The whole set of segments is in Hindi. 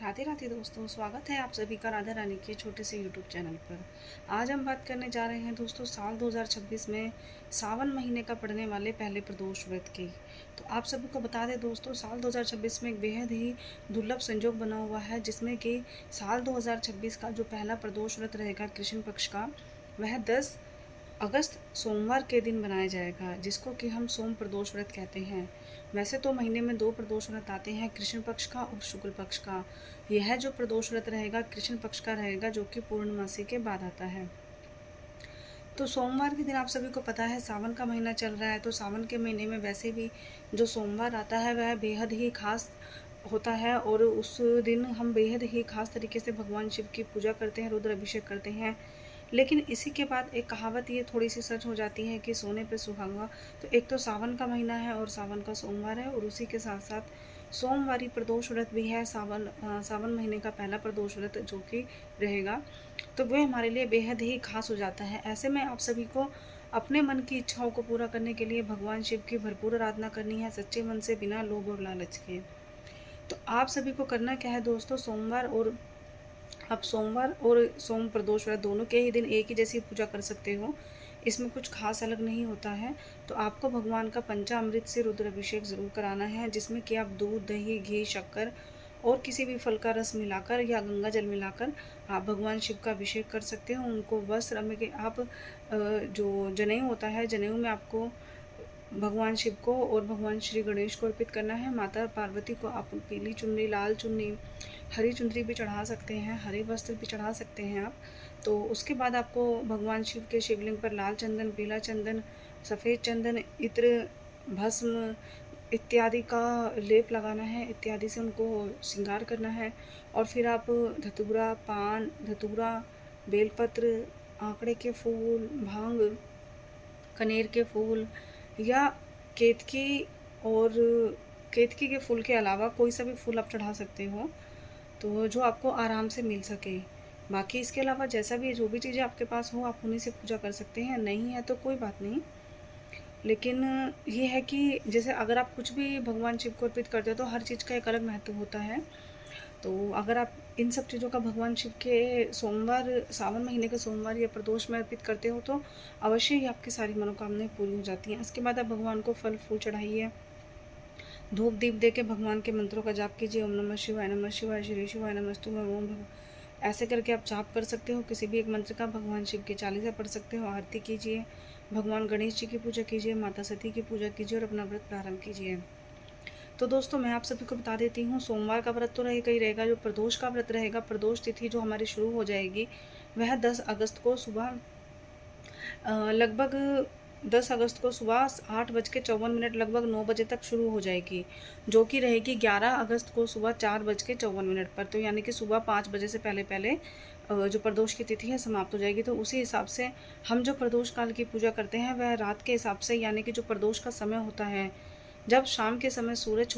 राधे राधे दोस्तों, स्वागत है आप सभी का राधा रानी के छोटे से यूट्यूब चैनल पर। आज हम बात करने जा रहे हैं दोस्तों साल 2026 में सावन महीने का पड़ने वाले पहले प्रदोष व्रत की। तो आप सभी को बता दें दोस्तों, साल 2026 में एक बेहद ही दुर्लभ संजोग बना हुआ है, जिसमें कि साल 2026 का जो पहला प्रदोष व्रत रहेगा कृष्ण पक्ष का, वह 10 अगस्त सोमवार के दिन बनाया जाएगा, जिसको कि हम सोम प्रदोष व्रत कहते हैं। वैसे तो महीने में 2 प्रदोष व्रत आते हैं, कृष्ण पक्ष का और शुक्ल पक्ष का। यह जो प्रदोष व्रत रहेगा कृष्ण पक्ष का रहेगा, जो कि पूर्णमासी के बाद आता है। तो सोमवार के दिन आप सभी को पता है सावन का महीना चल रहा है, तो सावन के महीने में वैसे भी जो सोमवार आता है वह बेहद ही खास होता है, और उस दिन हम बेहद ही खास तरीके से भगवान शिव की पूजा करते हैं, रुद्र अभिषेक करते हैं। लेकिन इसी के बाद एक कहावत ये थोड़ी सी सच हो जाती है कि सोने पे सुहागा। तो एक तो सावन का महीना है और सावन का सोमवार है, और उसी के साथ साथ सोमवारी प्रदोष व्रत भी है, सावन महीने का पहला प्रदोष व्रत जो कि रहेगा। तो वह हमारे लिए बेहद ही खास हो जाता है। ऐसे में आप सभी को अपने मन की इच्छाओं को पूरा करने के लिए भगवान शिव की भरपूर आराधना करनी है, सच्चे मन से, बिना लोभ और लालच के। तो आप सभी को करना क्या है दोस्तों, सोमवार और सोम प्रदोष व्रत दोनों के ही दिन एक ही जैसी पूजा कर सकते हो, इसमें कुछ खास अलग नहीं होता है। तो आपको भगवान का पंचामृत से रुद्र अभिषेक ज़रूर कराना है, जिसमें कि आप दूध, दही, घी, शक्कर और किसी भी फल का रस मिलाकर या गंगा जल मिलाकर आप भगवान शिव का अभिषेक कर सकते हो। उनको वस्त्र में के आप जो जनेऊ होता है, जनेऊ में आपको भगवान शिव को और भगवान श्री गणेश को अर्पित करना है। माता पार्वती को आप पीली चुन्नी, लाल चुन्नी, हरी चुनरी भी चढ़ा सकते हैं, हरे वस्त्र भी चढ़ा सकते हैं आप। तो उसके बाद आपको भगवान शिव के शिवलिंग पर लाल चंदन, पीला चंदन, सफ़ेद चंदन, इत्र, भस्म इत्यादि का लेप लगाना है, इत्यादि से उनको श्रृंगार करना है। और फिर आप धतूरा, पान धतूरा, बेलपत्र, आंकड़े के फूल, भांग, कनेर के फूल या केतकी, और केतकी के फूल के अलावा कोई सा भी फूल आप चढ़ा सकते हो, तो जो आपको आराम से मिल सके। बाकी इसके अलावा जैसा भी जो भी चीज़ें आपके पास हो आप उन्हीं से पूजा कर सकते हैं, नहीं है तो कोई बात नहीं। लेकिन ये है कि जैसे अगर आप कुछ भी भगवान शिव को अर्पित करते हो तो हर चीज़ का एक अलग महत्व होता है। तो अगर आप इन सब चीज़ों का भगवान शिव के सोमवार, सावन महीने के सोमवार या प्रदोष में अर्पित करते हो तो अवश्य ही आपकी सारी मनोकामनाएं पूरी हो जाती हैं। इसके बाद आप भगवान को फल फूल चढ़ाइए, धूप दीप दे के भगवान के मंत्रों का जाप कीजिए। ओम नमः शिवाय, नमः शिवाय, श्री शिवाय नमस्तुभ्यं, ओम ऐसे करके आप जाप कर सकते हो। किसी भी एक मंत्र का भगवान शिव की चालीसा पढ़ सकते हो, आरती कीजिए, भगवान गणेश जी की पूजा कीजिए, माता सती की पूजा कीजिए और अपना व्रत प्रारंभ कीजिए। तो दोस्तों मैं आप सभी को बता देती हूँ, सोमवार का व्रत तो रहेगा ही रहेगा। जो प्रदोष का व्रत रहेगा, प्रदोष तिथि जो हमारी शुरू हो जाएगी वह 10 अगस्त को सुबह लगभग 10 अगस्त को सुबह 8:54 लगभग 9 बजे तक शुरू हो जाएगी, जो कि रहेगी 11 अगस्त को सुबह 4:54 पर। तो यानी कि सुबह 5 बजे से पहले पहले जो प्रदोष की तिथि है समाप्त हो जाएगी। तो उसी हिसाब से हम जो प्रदोष काल की पूजा करते हैं वह रात के हिसाब से, यानी कि जो प्रदोष का समय होता है, जब शाम के समय सूरज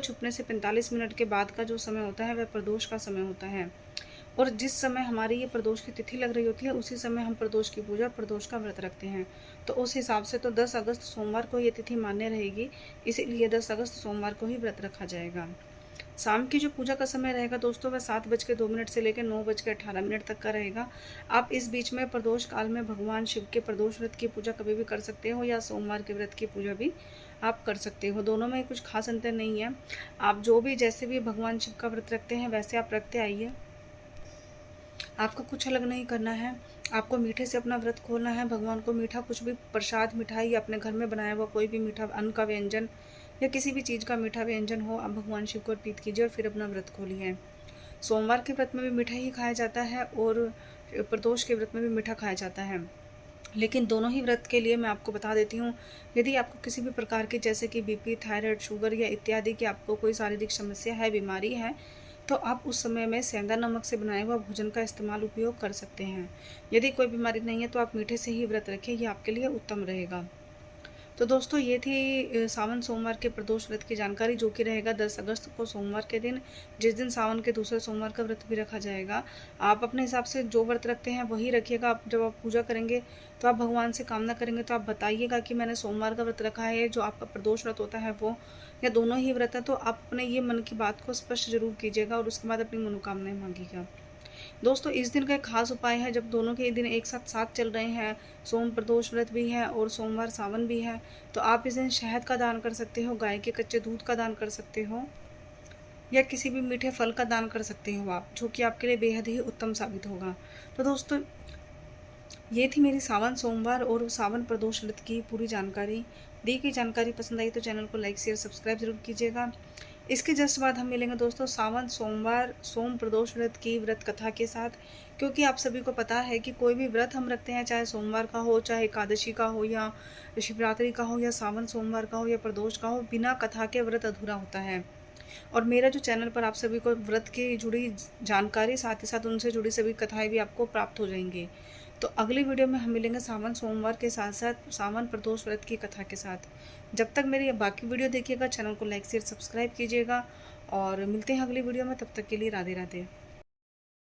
छुपने से 45 मिनट के बाद का जो समय होता है वह प्रदोष का समय होता है। और जिस समय हमारी ये प्रदोष की तिथि लग रही होती है उसी समय हम प्रदोष की पूजा, प्रदोष का व्रत रखते हैं। तो उस हिसाब से तो 10 अगस्त सोमवार को ये तिथि मान्य रहेगी, इसीलिए 10 अगस्त सोमवार को ही व्रत रखा जाएगा। शाम की जो पूजा का समय रहेगा दोस्तों वह 7:02 से लेकर 9:18 तक का रहेगा। आप इस बीच में प्रदोष काल में भगवान शिव के प्रदोष व्रत की पूजा कभी भी कर सकते हो, या सोमवार के व्रत की पूजा भी आप कर सकते हो। दोनों में कुछ खास अंतर नहीं है। आप जो भी जैसे भी भगवान शिव का व्रत रखते हैं वैसे आप रखते आइए, आपको कुछ अलग नहीं करना है। आपको मीठे से अपना व्रत खोलना है। भगवान को मीठा कुछ भी प्रसाद, मिठाई, अपने घर में बनाया हुआ कोई भी मीठा अन्न का व्यंजन या किसी भी चीज़ का मीठा व्यंजन हो, आप भगवान शिव को अर्पित कीजिए और फिर अपना व्रत खोलिए। सोमवार के व्रत में भी मीठा ही खाया जाता है और प्रदोष के व्रत में भी मीठा खाया जाता है। लेकिन दोनों ही व्रत के लिए मैं आपको बता देती हूँ, यदि आपको किसी भी प्रकार की जैसे कि बीपी, थायराइड, शुगर या इत्यादि की आपको कोई शारीरिक समस्या है, बीमारी है, तो आप उस समय में सेंधा नमक से बनाया हुआ भोजन का उपयोग कर सकते हैं। यदि कोई बीमारी नहीं है तो आप मीठे से ही व्रत रखें, ये आपके लिए उत्तम रहेगा। तो दोस्तों ये थी सावन सोमवार के प्रदोष व्रत की जानकारी, जो कि रहेगा 10 अगस्त को सोमवार के दिन, जिस दिन सावन के दूसरे सोमवार का व्रत भी रखा जाएगा। आप अपने हिसाब से जो व्रत रखते हैं वही रखिएगा। आप जब आप पूजा करेंगे तो आप भगवान से कामना करेंगे तो आप बताइएगा कि मैंने सोमवार का व्रत रखा है, जो आपका प्रदोष व्रत होता है वो, या दोनों ही व्रत है। तो आप अपने ये मन की बात को स्पष्ट जरूर कीजिएगा और उसके बाद अपनी मनोकामनाएं मांगिएगा। दोस्तों इस दिन का एक खास उपाय है, जब दोनों के दिन एक साथ साथ चल रहे हैं, सोम प्रदोष व्रत भी है और सोमवार सावन भी है, तो आप इस दिन शहद का दान कर सकते हो, गाय के कच्चे दूध का दान कर सकते हो, या किसी भी मीठे फल का दान कर सकते हो आप, जो कि आपके लिए बेहद ही उत्तम साबित होगा। तो दोस्तों ये थी मेरी सावन सोमवार और सावन प्रदोष व्रत की पूरी जानकारी। दी गई जानकारी पसंद आई तो चैनल को लाइक शेयर सब्सक्राइब जरूर कीजिएगा। इसके जस्ट बाद हम मिलेंगे दोस्तों सावन सोमवार सोम प्रदोष व्रत की व्रत कथा के साथ, क्योंकि आप सभी को पता है कि कोई भी व्रत हम रखते हैं, चाहे सोमवार का हो, चाहे एकादशी का हो, या शिवरात्रि का हो, या सावन सोमवार का हो, या प्रदोष का हो, बिना कथा के व्रत अधूरा होता है। और मेरा जो चैनल पर आप सभी को व्रत की जुड़ी जानकारी, साथ ही साथ उनसे जुड़ी सभी कथाएं भी आपको प्राप्त हो जाएंगी। तो अगली वीडियो में हम मिलेंगे सावन सोमवार के साथ साथ सावन प्रदोष व्रत की कथा के साथ। जब तक मेरी बाकी वीडियो देखिएगा, चैनल को लाइक शेयर सब्सक्राइब कीजिएगा, और मिलते हैं अगली वीडियो में। तब तक के लिए राधे राधे।